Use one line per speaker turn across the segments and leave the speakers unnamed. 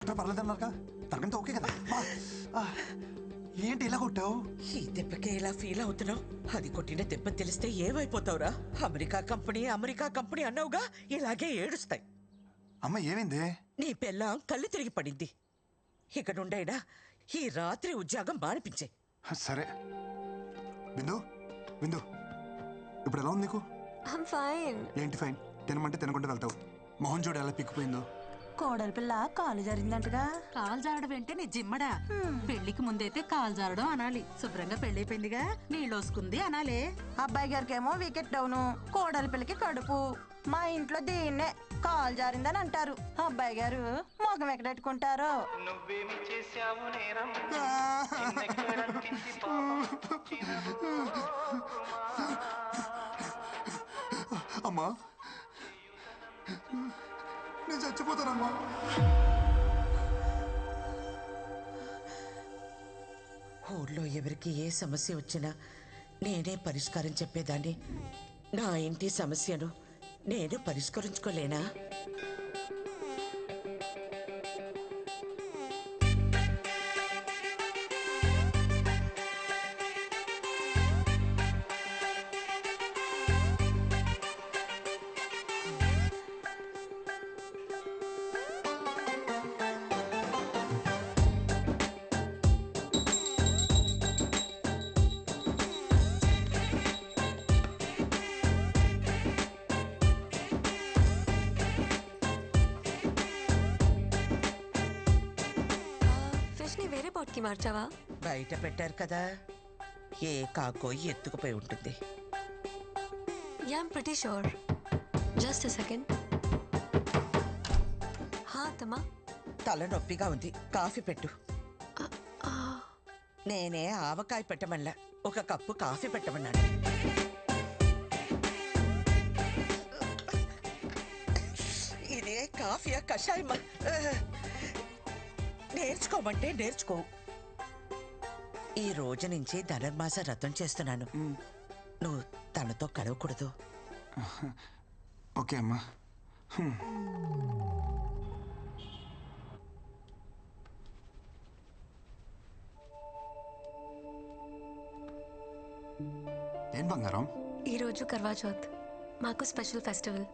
పర్లేదన్నారుగా తనకంతా okay కదా ఏంటి ఇలా కొట్టావు?
ఈ దెబ్బకే ఇలా ఫీల్ అవుతున్నావు? అది కొట్టిన దెబ్బ తెలిస్తే ఏమైపోతావురా? అమెరికా కంపెనీ అన్నావుగా, ఇలాగే ఏడుస్తాయి.
అమ్మ ఏమైంది?
నీ పెళ్ళాం కళ్ళు తిరిగి పడింది. ఇక నుండైనా ఈ రాత్రి ఉద్యోగం మానిపించే.
సరే బిందు, బిందు ఇప్పుడు ఎలా ఉంది నీకు? ఏంటి ఫైన్? తినమంటే తినకుండా వెళ్తావు. మొహం చూడు ఎలా పిక్కిపోయిందో.
కోడలి పిల్ల కాలు జారిందంటగా.
కాలు జారడం అంటే నీ జిమ్మడా? పెళ్లికి ముందైతే కాలు జారడం అనాలి. శుభ్రంగా పెళ్లిపోయిందిగా, నీళ్ళోసుకుంది అనాలే.
అబ్బాయి గారికి ఏమో వికెట్ డౌను, కోడలి పిల్లకి కడుపు. మా ఇంట్లో దీన్నే కాలు జారిందని అంటారు. అబ్బాయి గారు మొగం ఎక్కడెట్టుకుంటారో.
అమ్మా నేను చచ్చిపోతానమ్మా.
ఊళ్ళో ఎవరికి ఏ సమస్య వచ్చినా నేనే పరిష్కారం చెప్పేదాన్ని. నా ఇంటి సమస్యను నేను పరిష్కరించుకోలేనా?
మార్చావా?
బయట పెట్టారు కదా, ఏ కాకో ఎత్తుకుపోయి ఉంటుంది.
Yeah, I'm pretty sure. Just a second. తమ్మా,
తల నొప్పిగా ఉంది, కాఫీ పెట్టు. నేనే ఆవకాయ పెట్టమన్నా, ఒక కప్పు కాఫీ పెట్టమన్నాను. ఇదే కాఫీయా కషాయమా? నేర్చుకోమంటే నేర్చుకో. ఈ రోజు నుంచి ధనుర్మాస వ్రతం చేస్తున్నాను. నువ్వు తనతో కలవకూడదు.
ఓకే అమ్మా. ఏం బంగారం?
ఈరోజు కర్వా చౌత్, మాకు స్పెషల్ ఫెస్టివల్.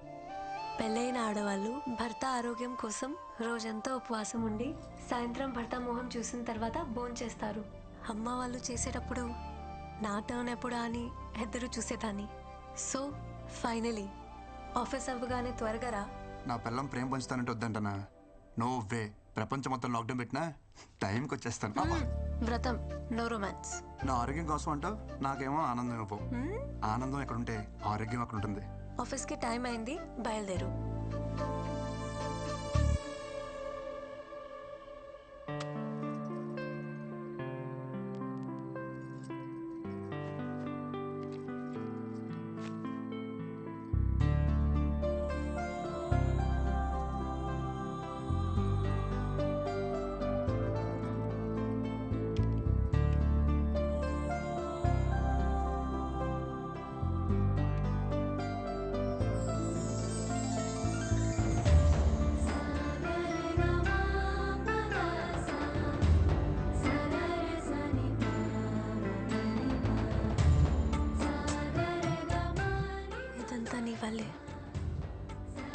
పెళ్ళైన ఆడవాళ్ళు భర్త ఆరోగ్యం కోసం రోజంతా ఉపవాసం ఉండి సాయంత్రం భర్త మొహం చూసిన తర్వాత భోంచేస్తారు. అమ్మ వాళ్ళు చేసేటప్పుడు నా టర్న్ ఎప్పుడా అని ఎదురు చూసేదాన్ని. సో ఫైనలీ ఆఫీస్ అవ్వగానే త్వరగా రా.
నా పిల్లం ప్రేమ పంచుతానంటే వద్దంటనా? No way. ప్రపంచం మొత్తం లాక్డౌన్ పెట్టినా టైంకి వచ్చేస్తాను.
వ్రతం, నో రొమాన్స్.
నా ఆరోగ్యం కోసం అంటావు, నాకేమో ఆనందం ఇవ్వవు. ఆనందం ఎక్కడుంటే ఆరోగ్యం అక్కడ ఉంటుంది.
ఆఫీస్కి టైం అయింది, బయలుదేరు.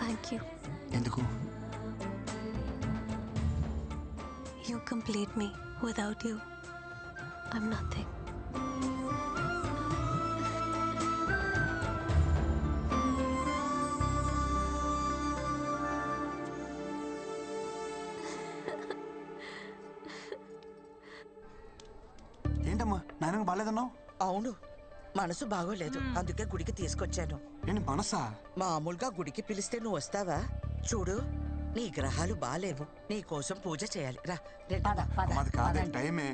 Thank you.
ఎందుకు?
You complete me. Without you, I'm nothing.
ఏంటమ్మా నాయనకు బాగాలేదన్నావు?
అవును, మనసు బాగోలేదు, అందుకే గుడికి తీసుకొచ్చాను.
ఏంటి మనసా?
మామూలుగా గుడికి పిలిస్తే నువ్వు వస్తావా? చూడు, నీ గ్రహాలు బాలేవు, నీ కోసం పూజ చేయాలి. రా.
అది కాదే టైమే.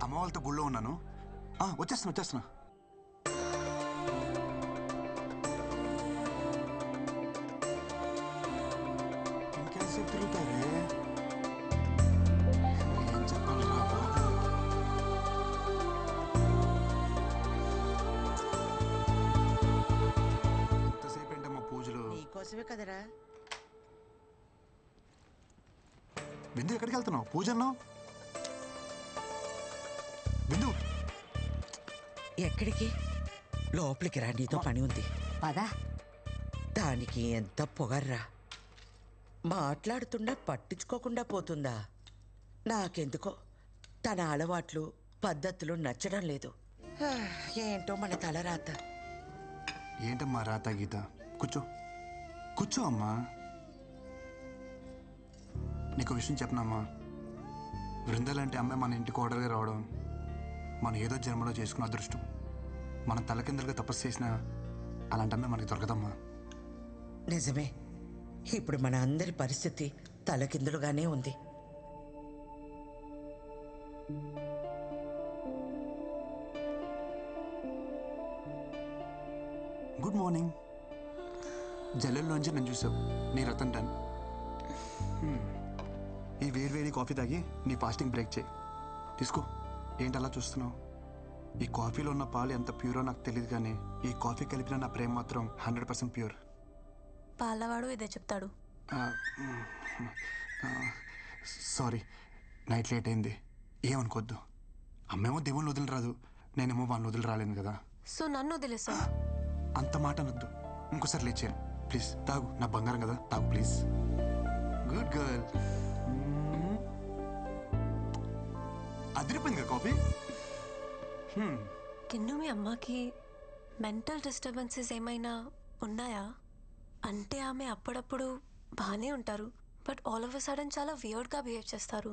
అమ్మ వాళ్ళతో గుళ్ళో ఉన్నాను. వచ్చేస్తున్నా. ఇంకేసేపు తిరుగుతారే?
నీకోసమే కదరా.
బిందు ఎక్కడికి వెళ్తున్నావు? పూజ అన్నావు. బిందు
ఎక్కడికి? లోపలికి రా, నీతో పని ఉంది.
పదా
దానికి ఎంత పొగర్రా. మాట్లాడుతున్నా పట్టించుకోకుండా పోతుందా. నాకెందుకో తన అలవాట్లు పద్ధతులు నచ్చడం లేదు. ఏంటో మన తలరాత.
ఏంటమ్మా రాత గీత? కూర్చో కూర్చో అమ్మా. నీకు విషయం చెప్పనమ్మా. బృందాలంటే అమ్మాయి మన ఇంటికి ఓడర్గా రావడం మనం ఏదో జన్మలో చేసుకున్న అదృష్టం. మనం తలకిందులుగా తపస్సు చేసినా అలాంటి అమ్మాయి మనకి దొరకదమ్మా.
నిజమే. ఇప్పుడు మన అందరి పరిస్థితి తలకిందులుగానే ఉంది.
Good morning. జల్లెల్లోంచి నేను చూసావు. నీ రతన్ టన్. ఈ వేడి కాఫీ తాగి నీ ఫాస్టింగ్ బ్రేక్ చేయి. తీసుకో. ఏంటి అలా చూస్తున్నావు? ఈ కాఫీలో ఉన్న పాలు ఎంత ప్యూరో నాకు తెలియదు, కానీ ఈ కాఫీ కలిపిన నా ప్రేమ మాత్రం 100% ప్యూర్.
పాలవాడు ఇదే చెప్తాడు.
సారీ, నైట్ లేట్ అయింది. ఏమనుకోద్దు. అమ్మేమో దేవుళ్ళు వదిలి రాదు, నేనేమో వాళ్ళని వదిలి రాలేను కదా.
సో నన్ను వదిలేసా?
అంత మాట అనొద్దు. ఇంకోసారి లేచాను ప్లీజ్. తాగు, నా బంగారం కదా, తాగు ప్లీజ్. Good girl. అదిరిపోయింది కదా కాఫీ.
కిన్ను, మీ అమ్మకి మెంటల్ డిస్టర్బెన్సెస్ ఏమైనా ఉన్నాయా? అంటే ఆమె అప్పుడప్పుడు బాగానే ఉంటారు, but all of a sudden చాలా వియర్డ్గా బిహేవ్ చేస్తారు.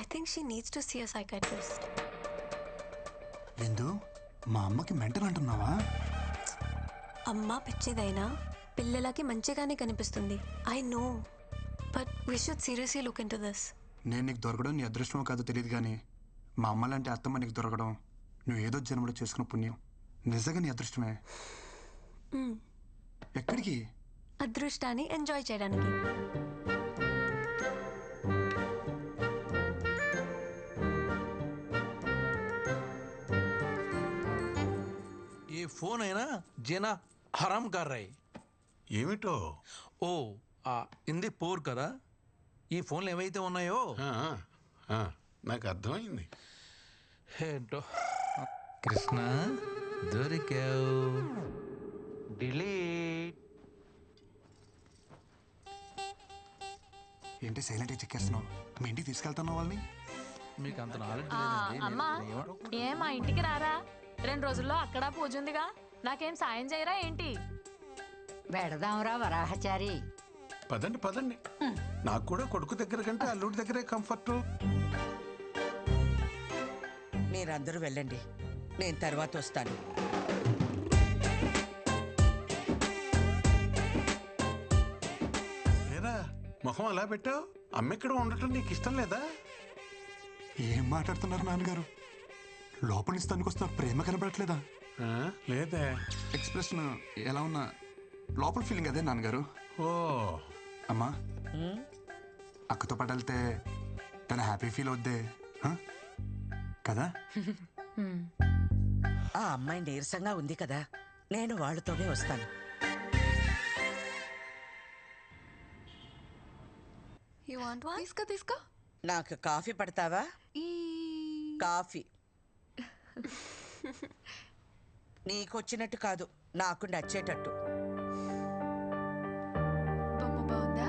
I think she needs to see a psychiatrist.
Bindu, మా అమ్మకి మెంటల్ అంటున్నావా?
అమ్మ పిచ్చిదైనా పిల్లలకి మంచిగానే కనిపిస్తుంది. I know, but we should seriously look in to this.
నేను నీకు దొరకడం నీ అదృష్టమో కాదో తెలియదు, కానీ మా అమ్మ లాంటి అత్తమ్మ నీకు దొరకడం నువ్వు ఏదో జన్మలో చేసుకున్న పుణ్యం. నిజంగా నీ అదృష్టమే. ఎక్కడికి?
అదృష్టాన్ని ఎంజాయ్ చేయడానికి.
ये फोन है ना जेना हराम कर रहे.
ఏమిటో?
ఓ ఇంది పోర్ కదా. ఈ ఫోన్లు ఏవైతే ఉన్నాయో
నాకు అర్థమైంది.
ఏంటో. కృష్ణ దొరికావు. డిలీట్.
ఏంటి సైలెంట్గా చెక్కేస్తున్నావు? మీ ఇంటికి తీసుకెళ్తున్నావు వాళ్ళని?
మీకు అంత నాలెడ్జ్
అమ్మా, ఏం మా ఇంటికి రారా? 2 రోజుల్లో అక్కడ పూజ ఉందిగా, నాకేం సాయం చేయరా ఏంటి?
వెడదాంరా వరాహచారి.
పదండి పదండి. నాకు కూడా కొడుకు దగ్గర కంటే అల్లుడి దగ్గరే కంఫర్ట్.
మీరందరూ వెళ్ళండి, నేను తర్వాత వస్తాను.
ఏరా మొహం అలా పెట్టావు? అమ్మెక్కడ ఉండటం నీకు ఇష్టం లేదా?
ఏం మాట్లాడుతున్నారు నాన్నగారు? లోపల నుంచి తనుకొస్తున్న ప్రేమ కనబడట్లేదా?
లేదే.
ఎక్స్ప్రెషన్ ఎలా ఉన్నా లోపల ఫీలింగ్ అదే నాన్నగారు.
ఓ
అమ్మా, అక్కతో పాటు వెళ్తే తన హ్యాపీ ఫీల్ అవుద్దే కదా?
ఆ అమ్మాయి నీరసంగా ఉంది కదా, నేను వాళ్ళతోనే వస్తాను.
You want one?
తీసుకో.
నాకు కాఫీ పడతావా? కాఫీ నీకొచ్చినట్టు కాదు, నాకు నచ్చేటట్టు.
బొమ్మ బాగుందా?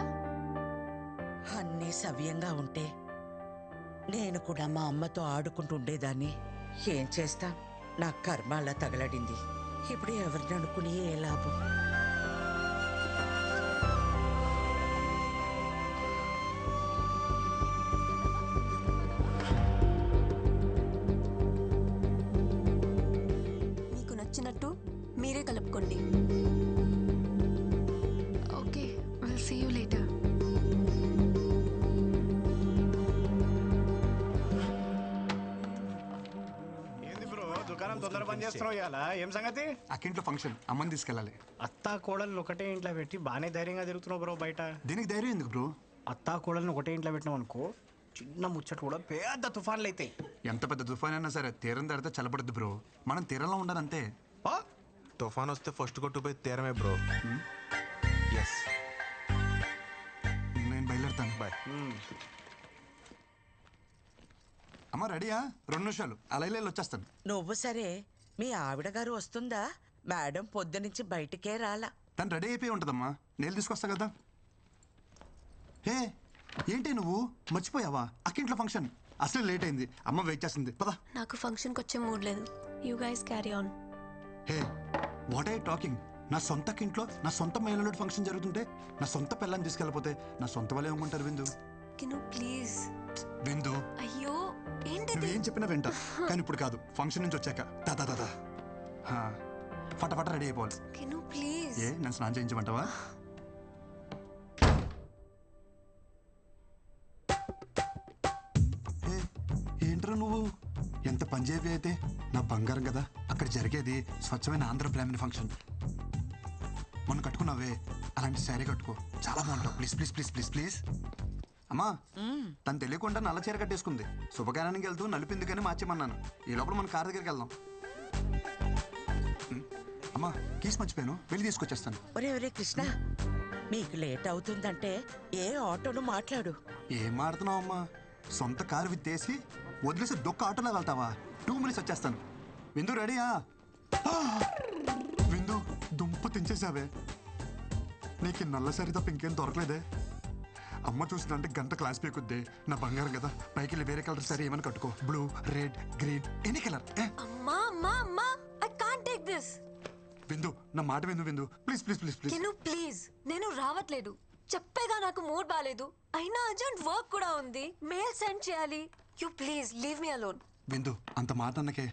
అన్నీ సవ్యంగా ఉంటే నేను కూడా మా అమ్మతో ఆడుకుంటూ ఉండేదాన్ని. ఏం చేస్తా, నా కర్మ అలా తగలడింది. ఇప్పుడు ఎవరిని అనుకుని ఏ లాభం?
మీకు నచ్చినట్టు మీరే కలుపుకోండి.
Okay, will see you later.
దుకాణం తొందర పని చేస్తున్నావు ఇవాళ. ఏం సంగతి?
అక్కింట్లో ఫంక్షన్, అమ్మని తీసుకెళ్ళాలి.
అత్తా కోడలు ఒకటే ఇంట్లో పెట్టి బాగానే ధైర్యంగా తిరుగుతున్నావు బ్రో బయట.
దీనికి ధైర్యం ఎందుకు బ్రో?
అత్తా కోడలను ఒకటే ఇంట్లో పెట్టినావు అనుకో, చిన్న ముచ్చట కూడా పెద్ద తుఫాన్లు అవుతాయి.
ఎంత పెద్ద తుఫాన్ అయినా సరే తీరం దాడితే చల్లబడద్దు బ్రో. మనం తీరంలో ఉండాలంతే.
తుఫాన్ వస్తే ఫస్ట్ కొట్టుపోయి తీరమే బ్రో. ఎస్.
బాయ్.
అమ్మ రెడీయా? 2 నిమిషాలు అలా వెళ్ళి వచ్చేస్తాను.
నువ్వు సరే, మీ ఆవిడ గారు వస్తుందా? మేడం పొద్దునుంచి బయటికే రాలా.
తను రెడీ అయిపోయి ఉంటుందమ్మా, నేను తీసుకొస్తా కదా. హే ఏంటి నువ్వు మర్చిపోయావా? అక్కింట్లో ఫంక్షన్ అసలు లేట్ అయింది, అమ్మ వెయిట్ చేస్తుంది, పదా.
నాకు ఫంక్షన్కి వచ్చే మూడ్ లేదు. You guys carry on.
Hey what I talking? నా సొంత ఇంట్లో నా సొంత మేనల్లుడి ఫంక్షన్ జరుగుతుంటే నా సొంత పిల్లని తీసుకెళ్ళిపోతే నా సొంత వాళ్ళు ఏమనుకుంటారు? విందు
కిను ప్లీజ్.
విందు
అయ్యో ఏంటిది?
నువ్వేం చెప్పినా వింటా, కానీ ఇప్పుడు కాదు, ఫంక్షన్ నుంచి వచ్చాక. దాదా దాదా ఫటాఫట రెడీ అయిపోవాలి.
కిను ప్లీజ్.
ఏ నన్ను స్నానం చేయించమంటావా? ఏంట్రా నువ్వు ఎంత పంజాబీ అయితే నా బంగారం కదా. అక్కడ జరిగేది స్వచ్ఛమైన ఆంధ్ర బ్రాహ్మణ ఫంక్షన్. మొన్న కట్టుకున్నావే అలాంటి శారీ కట్టుకో, చాలా బాగుంటావు. Please please please please please. అమ్మా తను తెలియకుండా నల్ల చీర కట్టేసుకుంది. శుభకార్యానికి వెళ్తూ నలిపింది కానీ మార్చేమన్నాను. ఈ లోపల మన కార్ దగ్గరికి వెళ్దాం. అమ్మా కీస్ మర్చిపోయాను, వెళ్ళి తీసుకొచ్చేస్తాను.
ఒరే ఒరే కృష్ణ, మీకు లేట్ అవుతుందంటే ఏ ఆటోను మాట్లాడు.
ఏం మాడుతున్నావు అమ్మా? సొంత కారు విత్తేసి వదిలేసి దొక్క ఆటోలో వెళ్తావా? 2 minutes వచ్చేస్తాను. విందు రెడీయా? విందు దుంప తెంచేసావే. నీకు నల్ల సరి తప్ప ఇంకేం దొరకలేదే. అమ్మ చూసిందంటే గంట క్లాస్ పీకుద్దే. నా బంగారం కదా, పైకి వెళ్ళి వేరే కలర్ సరే ఏమని కట్టుకో. Blue, red, green, any colour.
అమ్మా అమ్మా అమ్మా, ఐ కాంట్ టేక్ దిస్.
విందు నా మాట విందు. విందు ప్లీజ్ ప్లీజ్ ప్లీజ్ ప్లీజ్.
కిను ప్లీజ్, నేను రావట్లేదు. చెప్పేగా నాకు మూడ్ బాలేదు. అయినా అర్జెంట్ వర్క్ కూడా ఉంది, మెయిల్ సెండ్ చేయాలి. You please leave me alone.
విందు అంత మాట అన్నకే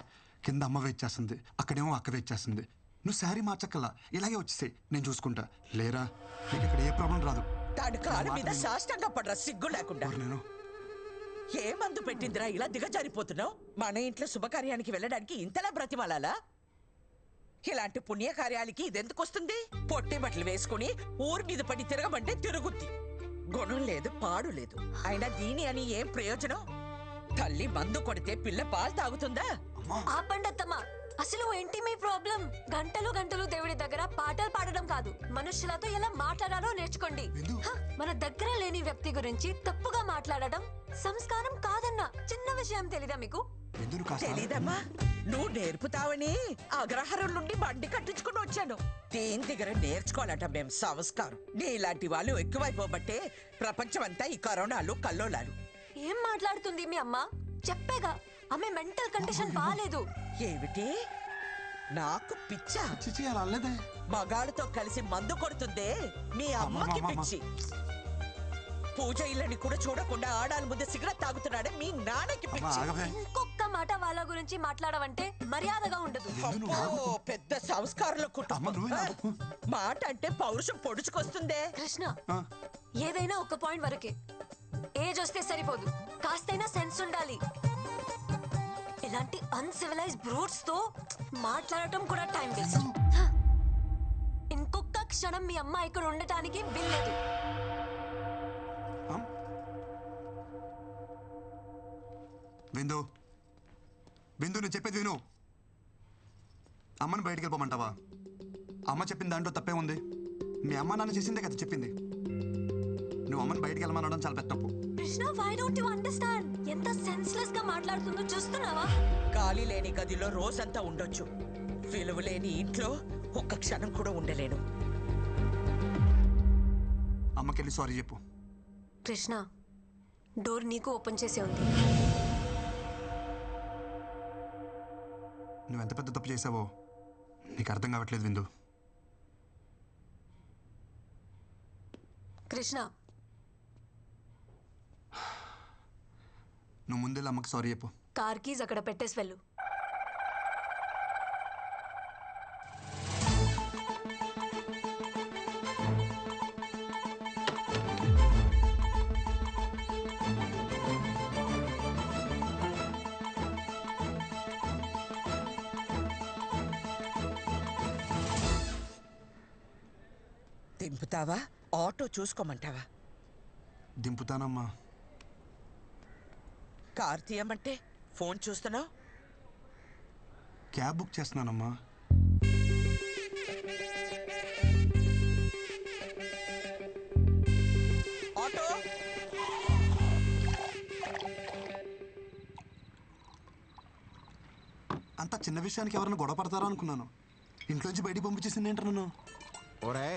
కింద అమ్మ వెయిట్ చేస్తుంది, అక్కడేమో అక్క వెయిట్ చేస్తుంది. నువ్వు శారీ మార్చక్కల్లా ఇలాగే వచ్చేసాయి, నేను చూసుకుంటా. లేరా నీకు ఇక్కడ ఏ ప్రాబ్లం రాదు.
తాడు కాలు మీద సాష్టంగా పడరా సిగ్గు లేకుండా.
నేను
ఏ మందు పెట్టిందిరా ఇలా దిగజారిపోతున్నావు? మన ఇంట్లో శుభకార్యానికి వెళ్ళడానికి ఇంతలా బ్రతిమాలాలా? ఇలాంటి పుణ్యకార్యాలకి ఇదెందుకు వస్తుంది? పొట్టి బట్టలు వేసుకుని ఊరి మీద పడి తిరగమంటే తిరుగుద్ది. గుణం లేదు, పాడు లేదు. అయినా దీని అని ఏం ప్రయోజనం? తల్లి మందు కొడితే పిల్ల పాలు తాగుతుందా?
ఆపండత్తమ్మా, అసలు ఏంటి మీ ప్రాబ్లం? గంటలు గంటలు దేవుడి దగ్గర పాటలు పాడడం కాదు, మనుషులతో ఎలా మాట్లాడాలో నేర్చుకోండి. మన దగ్గర లేని వ్యక్తి గురించి తప్పుగా మాట్లాడడం సంస్కారం కాదన్న చిన్న విషయం తెలీదా మీకు?
తెలీదమ్మా, నువ్వు నేర్పుతావని అగ్రహారం నుండి బండి కట్టించుకుని వచ్చాను. దేని దగ్గర నేర్చుకోవాలట మేం సంస్కారం. నీలాంటి వాళ్ళు ఎక్కువైపోబట్టే ప్రపంచం అంతా ఈ కరోనాలు కల్లోలాలు.
ఏం మాట్లాడుతుంది మీ అమ్మ? చెప్పేగా ఆమె మెంటల్ కండిషన్ బాలేదు.
ఏమిటి నాకు పిచ్చా?
చిచి అలా అనలేదే.
మగాళ్ళతో కలిసి మందు కొడుతుందే మీ అమ్మకి పిచ్చి. పూజ ఇళ్ళని కూడా చూడకుండా ఆడాల ముందు సిగరెట్ తాగుతున్నాడే మీ నాన్నకి పిచ్చి.
ఇంకొక మాట వాళ్ళ గురించి మాట్లాడవంటే మర్యాదగా ఉండదు.
అబ్బో, పెద్ద సంస్కారంలో కుటుంబం. మాట అంటే పౌరుషం పొడుచుకొస్తుందే.
కృష్ణ, ఏదైనా ఒక పాయింట్ వరకే. ఏజ్ వస్తే సరిపోదు, కాస్తైనా సెన్స్ ఉండాలి. ఇలాంటి అన్సివిలైజ్ బ్రూట్స్ తో మాట్లాడటం కూడా టైం వేస్ట్. ఇంకొక క్షణం మీ అమ్మ ఇక్కడ ఉండటానికి వీల్లేదు.
విందు విందు నేను చెప్పేది విను. అమ్మని బయటికి వెళ్ళిపోమంటావా? అమ్మ చెప్పిన దాంట్లో తప్పే ఉంది. మీ అమ్మ నాన్న చేసిందే కదా చెప్పింది. నువ్వు అమ్మని బయటికి వెళ్ళమనడం చాలా పెద్ద తప్పు.
Krishna, why don't you understand? ఎంత సెన్స్లెస్ గా మాట్లాడుతుందో చూస్తున్నావా?
గాలి లేని గదిలో రోజంతా ఉండొచ్చు, విలువ లేని ఇంట్లో ఒక్క క్షణం కూడా ఉండలేను.
అమ్మకెళ్ళి సారీ చెప్పు.
కృష్ణ, డోర్ నీకు ఓపెన్ చేసే ఉంది.
నువ్వు ఎంత పెద్ద తప్పు చేసావో నీకు అర్థం కావట్లేదు విందు.
కృష్ణ,
నువ్వు ముందెళ్ళి అమ్మకి సారీ చెప్పు.
కార్ కీజ్ అక్కడ పెట్టేసి వెళ్ళు.
దింపుతావా? ఆటో చూసుకోమంటావా?
దింపుతానమ్మా.
కార్ తీయమంటే ఫోన్ చూస్తున్నావు?
క్యాబ్ బుక్ చేస్తున్నానమ్మా.
ఆటో
అంత చిన్న విషయానికి ఎవరైనా గొడవ పడతారా అనుకున్నాను. ఇంట్లోంచి బయటికి పంపించేసింది ఏంటి నన్ను?
ఒరే,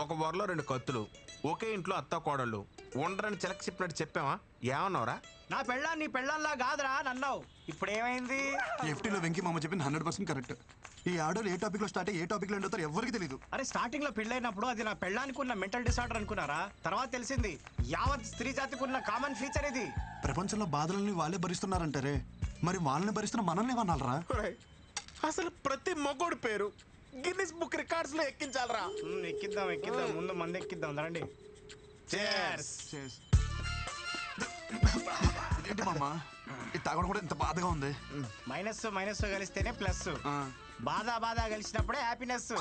ఒక వరలో 2 కత్తులు, ఒకే ఇంట్లో అత్త కోడళ్ళు ఉండరని చిలక చెప్పినట్టు చెప్పావా? ఏమన్నావురా?
నా పెళ్ళా నీ పెళ్ళంలా కాదురా నన్నావు. ఇప్పుడు ఏమైంది?
ఎఫ్టీలో వెంకీ మామ చెప్పింది 100% కరెక్ట్. ఈ ఆడోళ్ళు ఏ టాపిక్ లో స్టార్ట్ అయ్యి ఏ టాపిక్ లో ఎండ్ అవుతారు ఎవరికి తెలియదు.
అరే స్టార్టింగ్ లో పెళ్ళైనప్పుడు అది నా పెళ్ళానికి ఉన్న మెంటల్ డిసార్డర్ అనుకున్నారా? తర్వాత తెలిసింది యావత్ స్త్రీ జాతికి ఉన్న కామన్ ఫీచర్ ఇది.
ప్రపంచంలో బాధలని వాళ్ళే భరిస్తున్నారంటారే, మరి వాళ్ళని భరిస్తున్న మనల్ని ఏమన్నారా?
ఒరేయ్, అసలు ప్రతి మగోడి పేరు గిన్నిస్ బుక్ రికార్డ్స్ లో ఎక్కించాలరా.
ఎక్కిద్దాం ముందు మంది ఎక్కిద్దాం రండి.
చేర్స్.
ఏంటి మామ ఇది తాగడం కూడా ఇంత బాధగా ఉంది?
మైనస్ కలిస్తేనే ప్లస్. బాధ కలిసినప్పుడే హ్యాపీనెస్.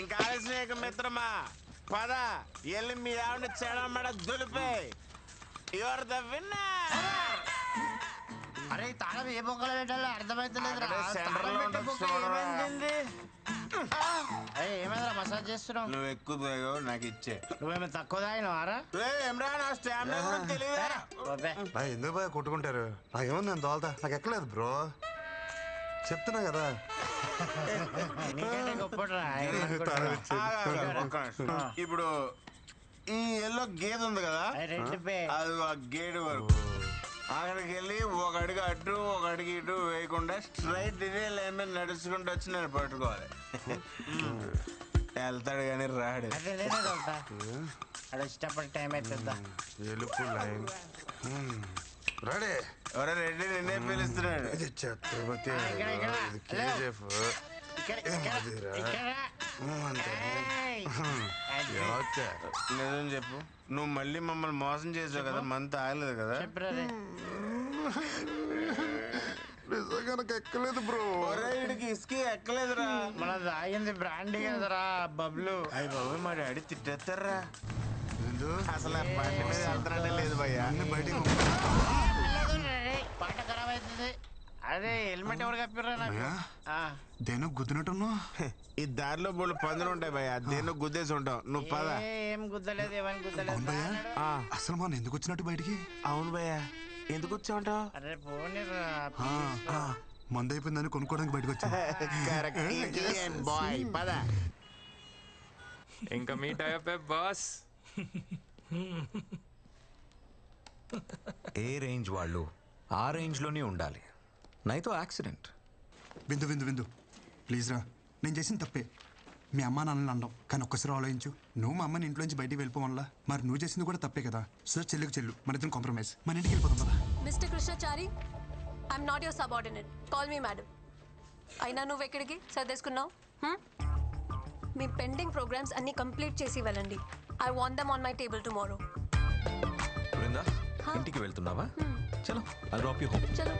ఇంకా ఆలస్యం మిత్రమా, పద ఎల్లి మీ ఆవిడ చెడమడ దులిపే. Your the winner.
అరే తాళం ఏ బొక్కలో పెట్టాలో అర్థమైతలేదు. ఏమైందిరా మసాజ్ చేస్తున్నావు?
నువ్వు ఎక్కువ తాగో నాకు ఇచ్చే.
నువ్వేమో తక్కువ తాగినవారా?
ఎందుకు బాగా కొట్టుకుంటారు? నాకేముంది నేను తోలుతా, నాకు ఎక్కలేదు బ్రో, చెప్తున్నా కదా.
ఇప్పుడు ఈ ఎల్లో గేదె ఉంది కదా, అది ఆ గేడు వరకు అక్కడికి వెళ్ళి ఒక అడుగు అటు ఒక అడుగు ఇటు వేయకుండా స్ట్రైట్ ఇదే లైన్ మీద నడుచుకుంటూ వచ్చి నేను పట్టుకోవాలి. వెళ్తాడు కానీ రాడు.
ఇష్టపడి టైం అవుతుందా?
ఎలుపు లైన్
రెడీ.
ఎవరో రెడ్డి నిన్నే పిలుస్తున్నాడు.
ఛత్రపతి
నిజం చెప్పు, నువ్వు మళ్ళీ మమ్మల్ని మోసం చేసావు కదా, మంత్ ఆగలేదు కదా?
నిజంగా నాకు ఎక్కలేదు బ్రో.
వీడికి ఇసుక ఎక్కలేదురా.
మన తాగింది బ్రాండీ కదరా బబ్లు.
అయ్యి బాబు మా డాడీ తిట్టేస్తారా? అసలు ఆ బండి మీద వెళ్తానే లేదు భయ్యా.
బయటికి
పాట ఖరాబ్ అవుతుంది. అదే హెల్మెట్ ఎవరు కప్పిర్రా నాకు?
దేనో గుద్దినట్టున్నా.
ఈ దారిలో బోళ్ళు పందులు ఉంటాయి భయ్యా, దేన్నో గుద్దేసి ఉంటావు. నువ్వు పద.
ఏం గుద్దలేదు, ఏమని గుద్దలేదు.
అసలు మనం ఎందుకు వచ్చినట్టు బయటికి?
అవును భయ్యా, ఎందుకు వచ్చావుంటావు?
అరే పోనీరా.
మందు అయిపోయిందని కొనుక్కోవడానికి బయటకు వచ్చా.
బాయ్ పద.
ఇంకా మీట్ అయ్యే బాస్.
ఏ రేంజ్ వాళ్ళు ఆ రేంజ్లోనే ఉండాలి, నైతో యాక్సిడెంట్.
విందు ప్లీజ్ రా, నేను చేసిన తప్పే. మీ అమ్మ నాన్నని అనడం, కానీ ఒక్కసారి ఆలోచించు. నువ్వు మా అమ్మని ఇంట్లోంచి బయటికి వెళ్ళిపోవాలా, మరి నువ్వు చేసింది కూడా తప్పే కదా. సార్ చెల్లికి చెల్లు, మన ఇద్దరం కాంప్రమైజ్, మన ఇంటికి వెళ్ళిపోతాం కదా.
Mister Krishnachari, I'm not your subordinate, call me madam. అయినా నువ్వు ఎక్కడికి సర్దేసుకున్నావు? మీ పెండింగ్ ప్రోగ్రామ్స్ అన్ని కంప్లీట్ చేసి వెళ్ళండి. I want them on my table tomorrow.
Brinda, ఇంటికి వెళ్తున్నావా? చలో, ఐ డ్రాప్ యూ హోమ్.
చలో.